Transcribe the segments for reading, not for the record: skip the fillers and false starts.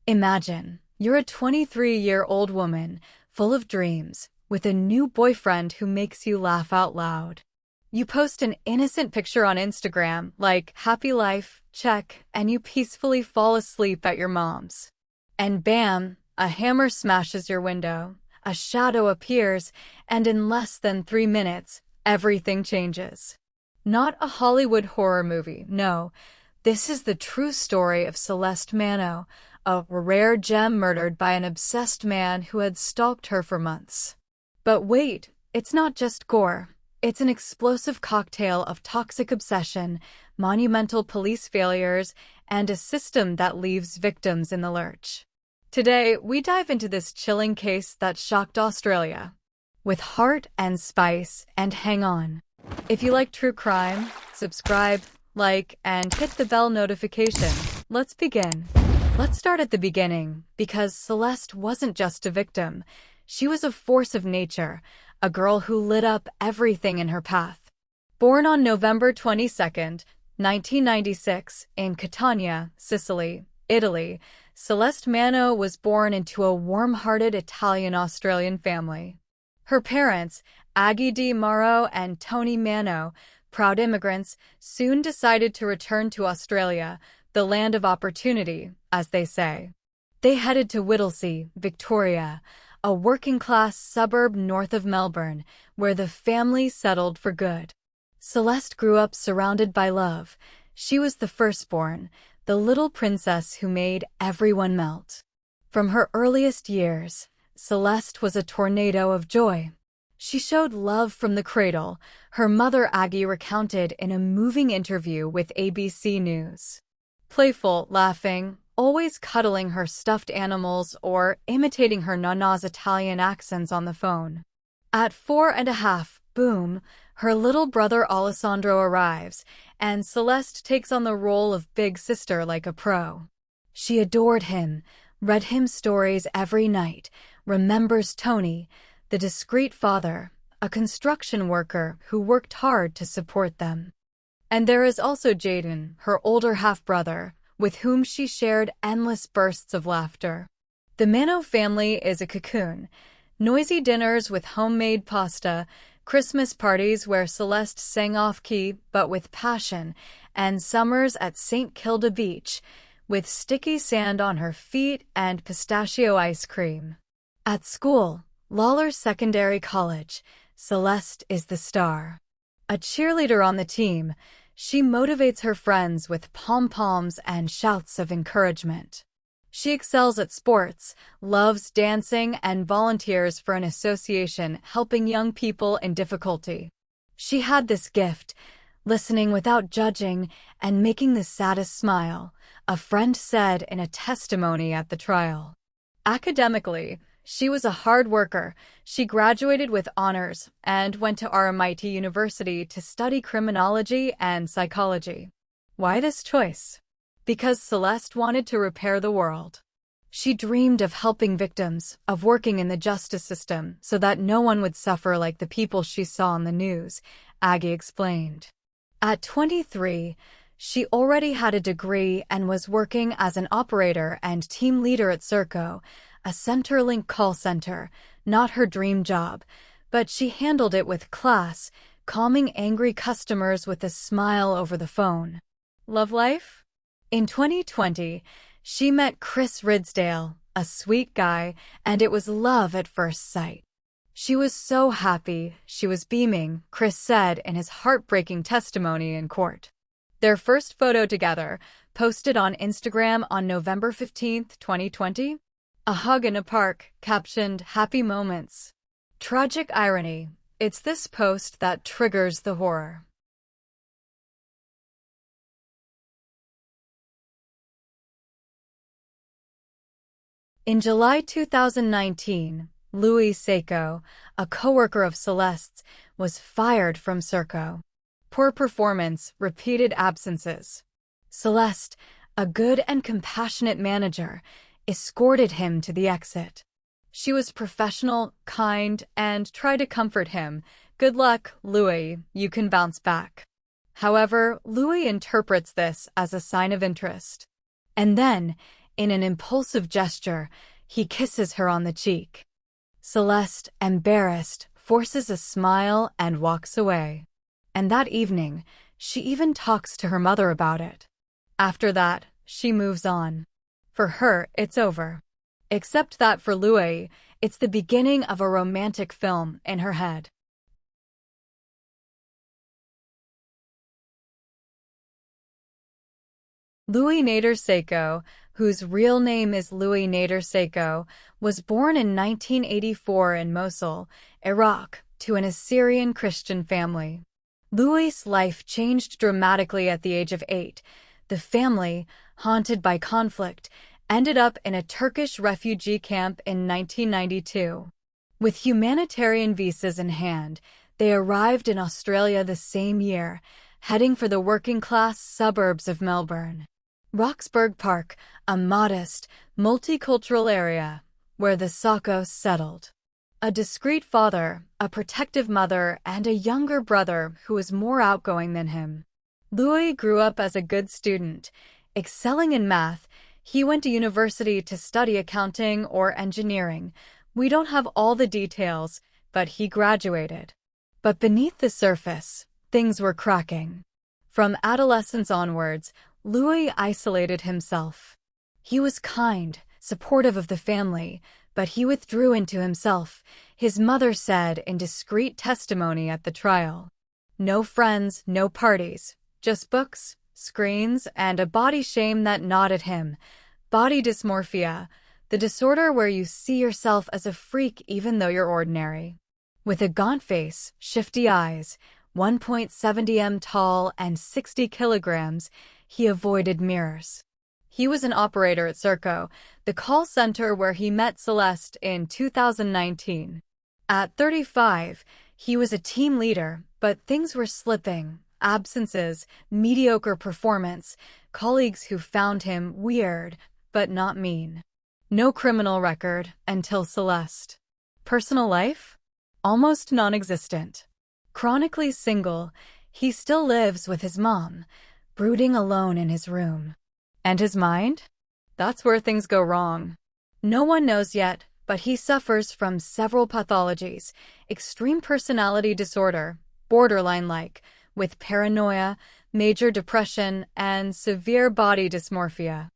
Imagine, you're a 23-year-old woman, full of dreams, with a new boyfriend who makes you laugh out loud. You post an innocent picture on Instagram, like, happy life, check, and you peacefully fall asleep at your mom's. And bam, a hammer smashes your window, a shadow appears, and in less than 3 minutes, everything changes. Not a Hollywood horror movie, no. This is the true story of Celeste Manno, a rare gem murdered by an obsessed man who had stalked her for months. But wait, it's not just gore. It's an explosive cocktail of toxic obsession, monumental police failures, and a system that leaves victims in the lurch. Today, we dive into this chilling case that shocked Australia. With heart and spice, and hang on. If you like true crime, subscribe, like, and hit the bell notification. Let's begin. Let's start at the beginning, because Celeste wasn't just a victim. She was a force of nature, a girl who lit up everything in her path. Born on November 22, 1996, in Catania, Sicily, Italy, Celeste Manno was born into a warm-hearted Italian-Australian family. Her parents, Aggie Di Mauro and Tony Manno, proud immigrants, soon decided to return to Australia, the land of opportunity, as they say. They headed to Whittlesea, Victoria, a working-class suburb north of Melbourne, where the family settled for good. Celeste grew up surrounded by love. She was the firstborn, the little princess who made everyone melt. From her earliest years, Celeste was a tornado of joy. She showed love from the cradle, her mother Aggie recounted in a moving interview with ABC News. Playful, laughing, always cuddling her stuffed animals or imitating her nana's Italian accents on the phone. At 4.5, boom, her little brother Alessandro arrives, and Celeste takes on the role of big sister like a pro. She adored him, read him stories every night, remembers Tony, the discreet father, a construction worker who worked hard to support them. And there is also Jaden, her older half-brother, with whom she shared endless bursts of laughter. The Manno family is a cocoon. Noisy dinners with homemade pasta, Christmas parties where Celeste sang off-key but with passion, and summers at St. Kilda Beach, with sticky sand on her feet and pistachio ice cream. At school, Lawler Secondary College, Celeste is the star. A cheerleader on the team, she motivates her friends with pom-poms and shouts of encouragement. She excels at sports, loves dancing, and volunteers for an association helping young people in difficulty. She had this gift, listening without judging and making the saddest smile, a friend said in a testimony at the trial. Academically, she was a hard worker. She graduated with honors and went to RMIT University to study criminology and psychology. Why this choice? Because Celeste wanted to repair the world. She dreamed of helping victims, of working in the justice system so that no one would suffer like the people she saw on the news, Aggie explained. At 23, she already had a degree and was working as an operator and team leader at Serco, a Centrelink call center, not her dream job, but she handled it with class, calming angry customers with a smile over the phone. Love life? In 2020, she met Chris Ridsdale, a sweet guy, and it was love at first sight. She was so happy, she was beaming, Chris said in his heartbreaking testimony in court. Their first photo together, posted on Instagram on November 15, 2020, a hug in a park, captioned, "Happy moments." Tragic irony, it's this post that triggers the horror. In July 2019, Luay Sako, a coworker of Celeste's, was fired from Serco. Poor performance, repeated absences. Celeste, a good and compassionate manager, escorted him to the exit. She was professional, kind, and tried to comfort him. "Good luck, Luay, you can bounce back." However, Luay interprets this as a sign of interest. And then, In an impulsive gesture, he kisses her on the cheek. Celeste, embarrassed, forces a smile and walks away. And that evening, she even talks to her mother about it. After that, she moves on. For her, it's over. Except that for Luay, it's the beginning of a romantic film in her head. Luay Sako, whose real name is Luay Sako, was born in 1984 in Mosul, Iraq, to an Assyrian Christian family. Luay's life changed dramatically at the age of 8. The family, haunted by conflict, ended up in a Turkish refugee camp in 1992. With humanitarian visas in hand, they arrived in Australia the same year, heading for the working-class suburbs of Melbourne. Roxburgh Park, a modest, multicultural area, where the Sakos settled. A discreet father, a protective mother, and a younger brother who was more outgoing than him. Luay grew up as a good student. Excelling in math, he went to university to study accounting or engineering. We don't have all the details, but he graduated. But beneath the surface, things were cracking. From adolescence onwards, Luay isolated himself. He was kind, supportive of the family, but he withdrew into himself, his mother said in discreet testimony at the trial. No friends, no parties, just books, screens, and a body shame that gnawed at him. Body dysmorphia, the disorder where you see yourself as a freak even though you're ordinary. With a gaunt face, shifty eyes, 1.70 m tall and 60 kilograms, he avoided mirrors. He was an operator at Serco, the call center where he met Celeste in 2019. At 35, he was a team leader, but things were slipping. Absences, mediocre performance, colleagues who found him weird, but not mean. No criminal record until Celeste. Personal life? Almost non-existent. Chronically single, he still lives with his mom, brooding alone in his room. And his mind? That's where things go wrong. No one knows yet, but he suffers from several pathologies: extreme personality disorder, borderline-like, with paranoia, major depression, and severe body dysmorphia.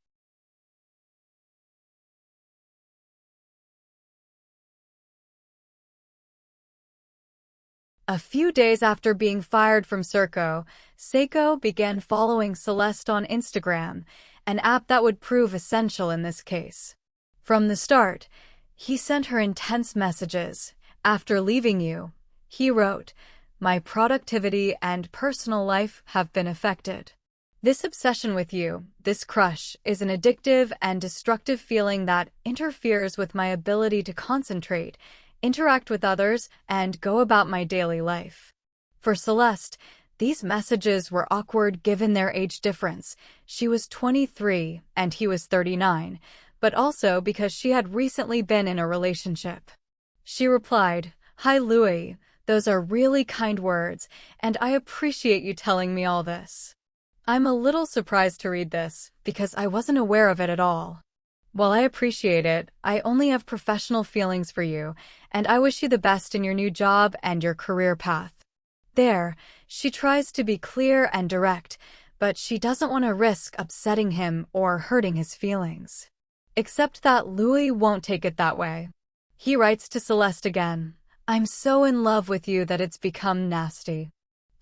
A few days after being fired from Serco, Sako began following Celeste on Instagram, an app that would prove essential in this case. From the start, he sent her intense messages. After leaving you, he wrote, "My productivity and personal life have been affected. This obsession with you, this crush, is an addictive and destructive feeling that interferes with my ability to concentrate, interact with others, and go about my daily life." For Celeste, these messages were awkward given their age difference. She was 23 and he was 39, but also because she had recently been in a relationship. She replied, "Hi Luay, those are really kind words, and I appreciate you telling me all this. I'm a little surprised to read this, because I wasn't aware of it at all. While I appreciate it, I only have professional feelings for you, and I wish you the best in your new job and your career path." There, she tries to be clear and direct, but she doesn't want to risk upsetting him or hurting his feelings. Except that Luay won't take it that way. He writes to Celeste again, "I'm so in love with you that it's become nasty.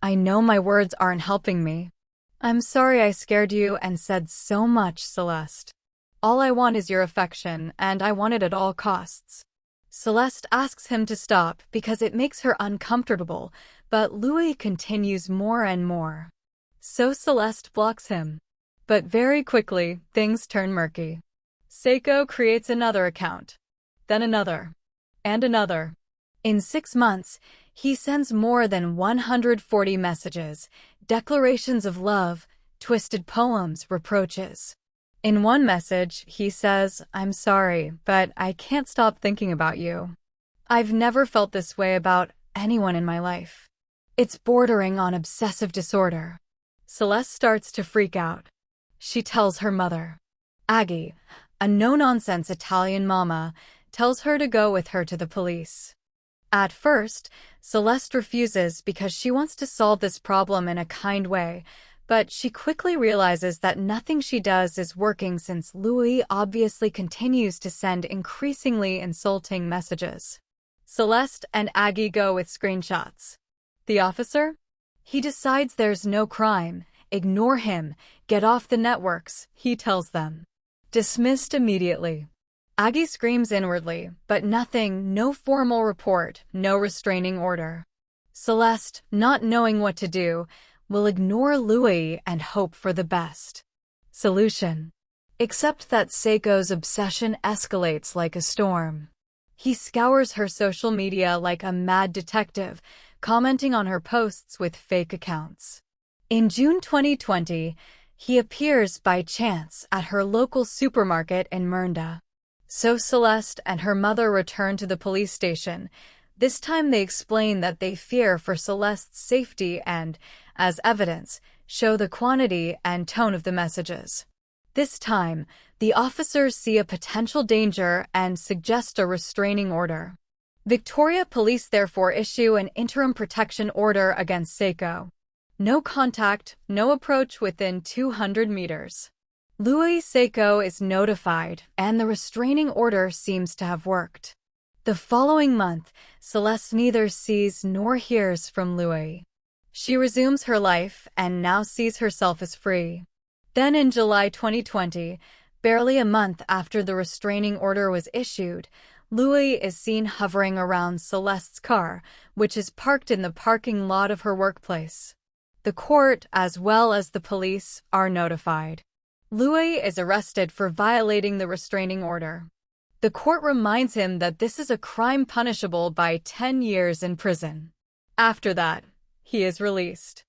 I know my words aren't helping me. I'm sorry I scared you and said so much, Celeste. All I want is your affection, and I want it at all costs." Celeste asks him to stop because it makes her uncomfortable, but Luay continues more and more. So Celeste blocks him. But very quickly, things turn murky. Sako creates another account, then another, and another. In 6 months, he sends more than 140 messages, declarations of love, twisted poems, reproaches. In one message, he says, "I'm sorry, but I can't stop thinking about you. I've never felt this way about anyone in my life. It's bordering on obsessive disorder." Celeste starts to freak out. She tells her mother, "Aggie, A no-nonsense Italian mama tells her to go with her to the police. At first, Celeste refuses because she wants to solve this problem in a kind way, but she quickly realizes that nothing she does is working since Luay obviously continues to send increasingly insulting messages. Celeste and Aggie go with screenshots. The officer? He decides there's no crime. Ignore him. Get off the networks, he tells them. Dismissed immediately. Aggie screams inwardly, but nothing, no formal report, no restraining order. Celeste, not knowing what to do, will ignore Luay and hope for the best. Solution. Except that Sako's obsession escalates like a storm. He scours her social media like a mad detective, commenting on her posts with fake accounts. In June 2020, he appears by chance at her local supermarket in Mernda. So Celeste and her mother return to the police station. This time they explain that they fear for Celeste's safety and, as evidence, show the quantity and tone of the messages. This time, the officers see a potential danger and suggest a restraining order. Victoria Police therefore issue an interim protection order against Sako. No contact, no approach within 200 meters. Luay Sako is notified, and the restraining order seems to have worked. The following month, Celeste neither sees nor hears from Luay. She resumes her life and now sees herself as free. Then in July 2020, barely a month after the restraining order was issued, Luay is seen hovering around Celeste's car, which is parked in the parking lot of her workplace. The court, as well as the police, are notified. Luay is arrested for violating the restraining order. The court reminds him that this is a crime punishable by 10 years in prison. After that, he is released.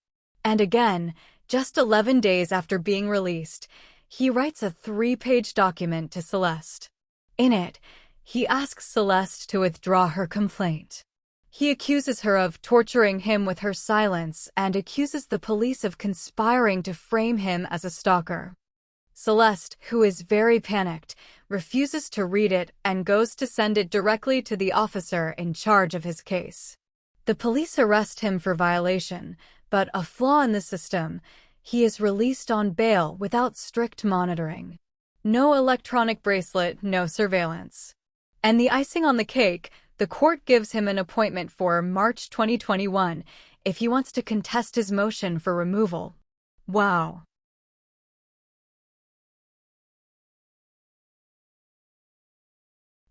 And again, just 11 days after being released, he writes a 3-page document to Celeste. In it, he asks Celeste to withdraw her complaint. He accuses her of torturing him with her silence and accuses the police of conspiring to frame him as a stalker. Celeste, who is very panicked, refuses to read it and goes to send it directly to the officer in charge of his case. The police arrest him for violation, but a flaw in the system, he is released on bail without strict monitoring. No electronic bracelet, no surveillance. And the icing on the cake, the court gives him an appointment for March 2021 if he wants to contest his motion for removal. Wow.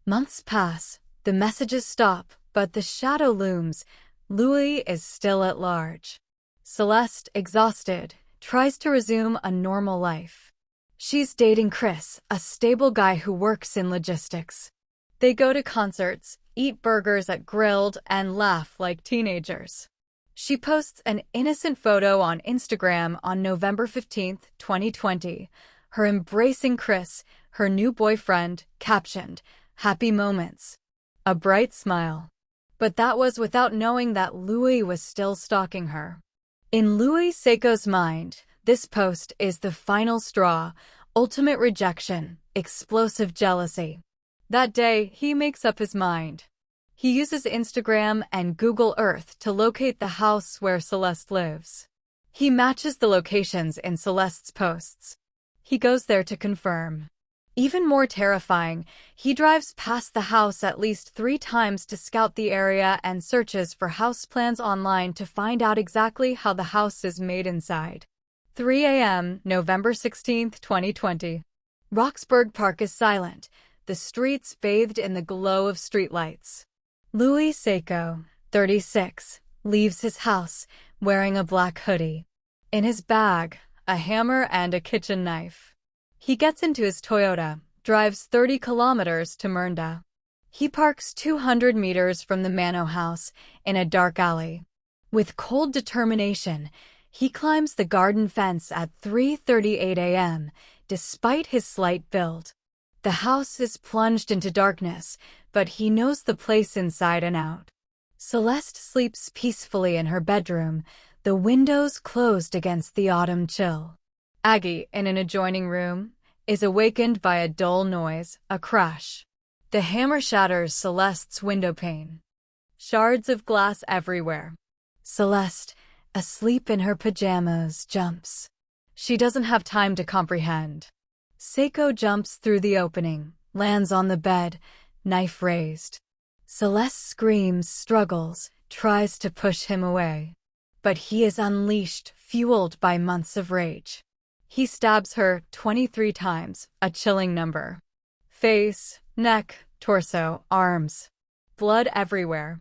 Months pass, the messages stop, but the shadow looms. Luay is still at large. Celeste, exhausted, tries to resume a normal life. She's dating Chris, a stable guy who works in logistics. They go to concerts, eat burgers at Grilled, and laugh like teenagers. She posts an innocent photo on Instagram on November 15, 2020, her embracing Chris, her new boyfriend, captioned, "Happy moments." A bright smile. But that was without knowing that Luay was still stalking her. In Luay Sako's mind, this post is the final straw, ultimate rejection, explosive jealousy. That day, he makes up his mind. He uses Instagram and Google Earth to locate the house where Celeste lives. He matches the locations in Celeste's posts. He goes there to confirm. Even more terrifying, he drives past the house at least 3 times to scout the area and searches for house plans online to find out exactly how the house is made inside. 3 a.m., November 16, 2020. Roxburgh Park is silent, the streets bathed in the glow of streetlights. Luay Sako, 36, leaves his house, wearing a black hoodie. In his bag, a hammer and a kitchen knife. He gets into his Toyota, drives 30 kilometers to Mernda. He parks 200 meters from the Manno house, in a dark alley. With cold determination, he climbs the garden fence at 3:38 a.m., despite his slight build. The house is plunged into darkness, but he knows the place inside and out. Celeste sleeps peacefully in her bedroom, the windows closed against the autumn chill. Aggie, in an adjoining room, is awakened by a dull noise, a crash. The hammer shatters Celeste's windowpane. Shards of glass everywhere. Celeste, asleep in her pajamas, jumps. She doesn't have time to comprehend. Sako jumps through the opening, lands on the bed, knife raised. Celeste screams, struggles, tries to push him away. But he is unleashed, fueled by months of rage. He stabs her 23 times, a chilling number. Face, neck, torso, arms. Blood everywhere.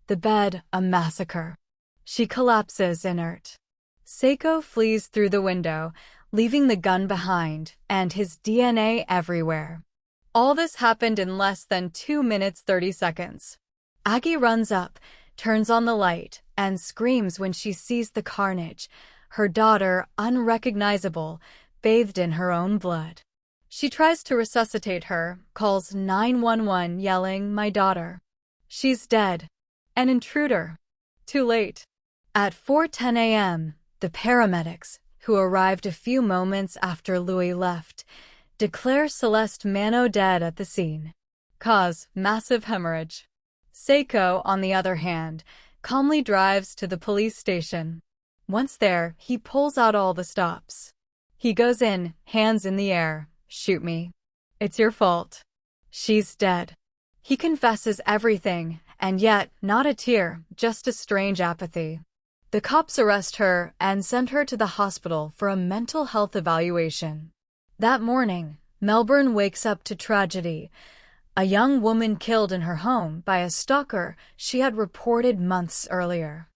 The bed, a massacre. She collapses inert. Sako flees through the window, leaving the gun behind, and his DNA everywhere. All this happened in less than 2 minutes 30 seconds. Aggie runs up, turns on the light, and screams when she sees the carnage, her daughter, unrecognizable, bathed in her own blood. She tries to resuscitate her, calls 911 yelling, "My daughter. She's dead. An intruder." Too late. At 4:10 a.m., the paramedics, who arrived a few moments after Luay left, declare Celeste Manno dead at the scene. Cause: massive hemorrhage. Sako, on the other hand, calmly drives to the police station. Once there, he pulls out all the stops. He goes in, hands in the air. "Shoot me. It's your fault. She's dead." He confesses everything, and yet, not a tear, just a strange apathy. The cops arrest her and send her to the hospital for a mental health evaluation. That morning, Melbourne wakes up to tragedy. A young woman killed in her home by a stalker she had reported months earlier.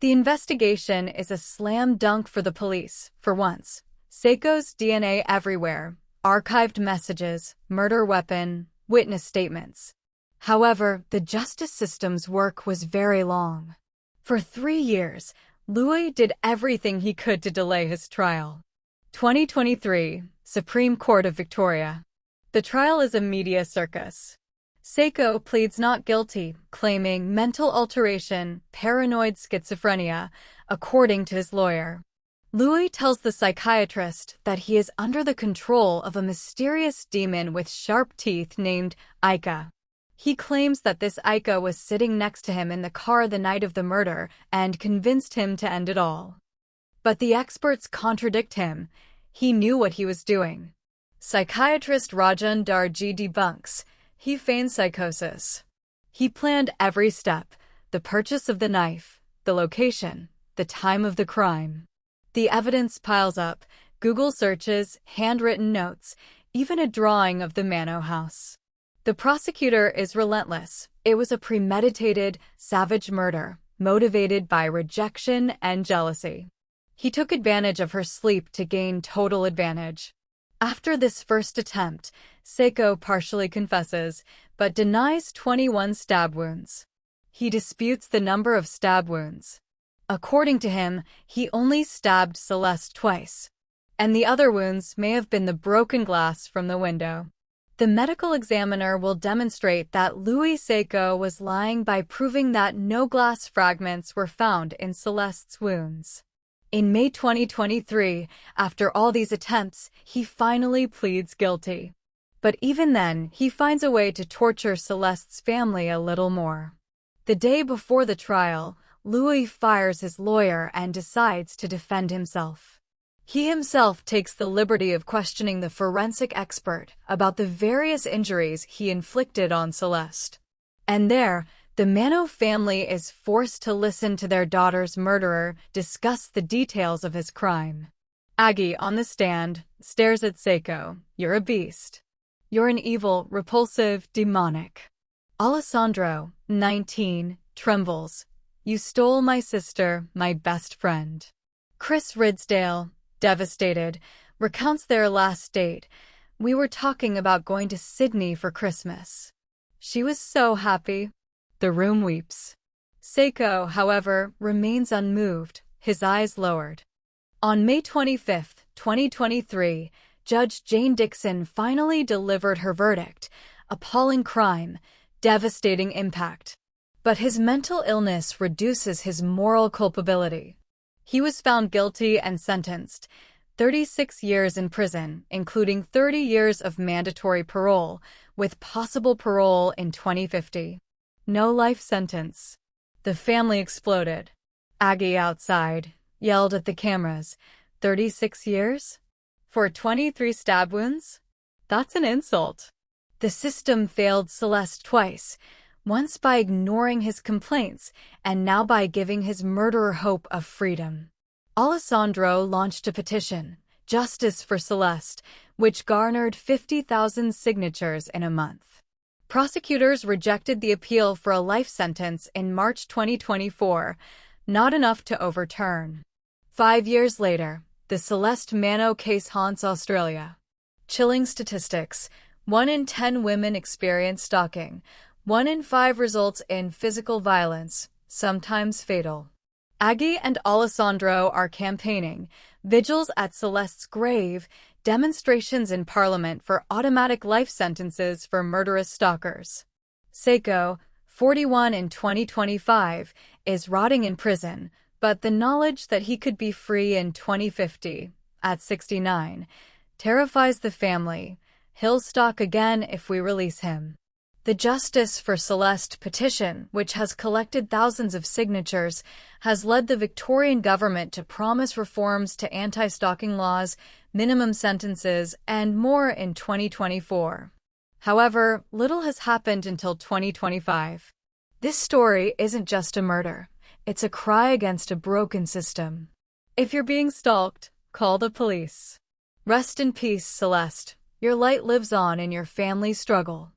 The investigation is a slam dunk for the police, for once. Sako's DNA everywhere, archived messages, murder weapon, witness statements. However, the justice system's work was very long. For 3 years, Luay did everything he could to delay his trial. 2023, Supreme Court of Victoria. The trial is a media circus. Sako pleads not guilty, claiming mental alteration, paranoid schizophrenia, according to his lawyer. Luay tells the psychiatrist that he is under the control of a mysterious demon with sharp teeth named Ika. He claims that this Ika was sitting next to him in the car the night of the murder and convinced him to end it all. But the experts contradict him. He knew what he was doing. Psychiatrist Rajan Darji debunks. He feigned psychosis. He planned every step, the purchase of the knife, the location, the time of the crime. The evidence piles up, Google searches, handwritten notes, even a drawing of the Manno house. The prosecutor is relentless. It was a premeditated, savage murder, motivated by rejection and jealousy. He took advantage of her sleep to gain total advantage. After this first attempt, Sako partially confesses, but denies 21 stab wounds. He disputes the number of stab wounds. According to him, he only stabbed Celeste twice, and the other wounds may have been the broken glass from the window. The medical examiner will demonstrate that Luay Sako was lying by proving that no glass fragments were found in Celeste's wounds. In May 2023, after all these attempts, he finally pleads guilty. But even then, he finds a way to torture Celeste's family a little more. The day before the trial, Luay fires his lawyer and decides to defend himself. He himself takes the liberty of questioning the forensic expert about the various injuries he inflicted on Celeste. And there, the Manno family is forced to listen to their daughter's murderer discuss the details of his crime. Aggie, on the stand, stares at Sako. "You're a beast. You're an evil, repulsive, demonic." Alessandro, 19, trembles. "You stole my sister, my best friend." Chris Ridsdale, devastated, recounts their last date. "We were talking about going to Sydney for Christmas. She was so happy." The room weeps. Sako, however, remains unmoved, his eyes lowered. On May 25, 2023, Judge Jane Dixon finally delivered her verdict. Appalling crime, devastating impact. But his mental illness reduces his moral culpability. He was found guilty and sentenced, 36 years in prison, including 30 years of mandatory parole, with possible parole in 2050. No life sentence. The family exploded. Aggie outside yelled at the cameras, 36 years? For 23 stab wounds? That's an insult. The system failed Celeste twice, once by ignoring his complaints, and now by giving his murderer hope of freedom. Alessandro launched a petition, Justice for Celeste, which garnered 50,000 signatures in a month. Prosecutors rejected the appeal for a life sentence in March 2024, not enough to overturn. 5 years later, the Celeste Manno case haunts Australia. Chilling statistics: 1 in 10 women experience stalking, 1 in 5 results in physical violence, sometimes fatal. Aggie and Alessandro are campaigning, vigils at Celeste's grave, demonstrations in Parliament for automatic life sentences for murderous stalkers. Sako, 41 in 2025, is rotting in prison, but the knowledge that he could be free in 2050, at 69, terrifies the family. He'll stalk again if we release him. The Justice for Celeste petition, which has collected thousands of signatures, has led the Victorian government to promise reforms to anti-stalking laws, minimum sentences, and more in 2024. However, little has happened until 2025. This story isn't just a murder. It's a cry against a broken system. If you're being stalked, call the police. Rest in peace, Celeste. Your light lives on in your family's struggle.